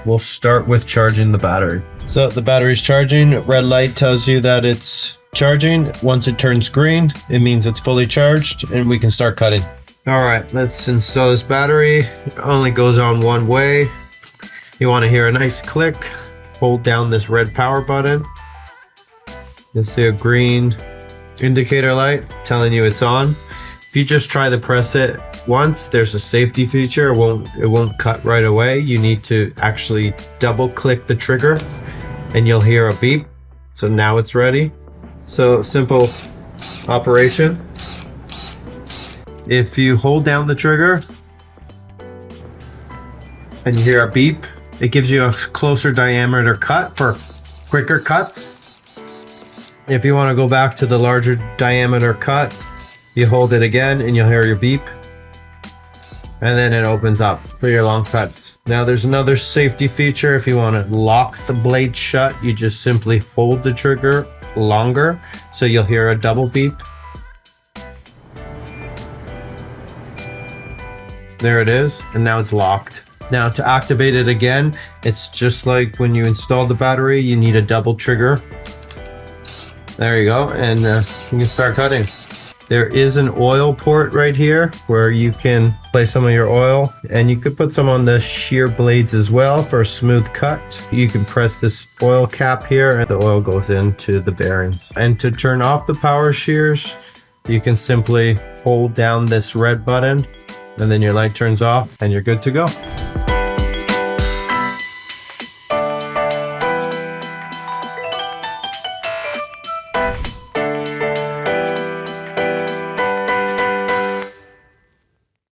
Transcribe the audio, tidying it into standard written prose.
we'll start with charging the battery. So the battery's charging. Red light tells you that it's charging. Once it turns green, it means it's fully charged and we can start cutting. All right, let's install this battery. It only goes on one way. You want to hear a nice click. Hold down this red power button. You'll see a green indicator light telling you it's on. If you just try to press it once, there's a safety feature. It won't cut right away. You need to actually double click the trigger and you'll hear a beep. So now it's ready. So simple operation. If you hold down the trigger and you hear a beep, it gives you a closer diameter cut for quicker cuts. If you want to go back to the larger diameter cut, you hold it again and you'll hear your beep. And then it opens up for your long cuts. Now there's another safety feature. If you want to lock the blade shut, you just simply hold the trigger longer. So you'll hear a double beep. There it is, and now it's locked. Now to activate it again, it's just like when you installed the battery, you need a double trigger. There you go, and you can start cutting. There is an oil port right here where you can place some of your oil, and you could put some on the shear blades as well for a smooth cut. You can press this oil cap here and the oil goes into the bearings. And to turn off the power shears, you can simply hold down this red button and then your light turns off and you're good to go.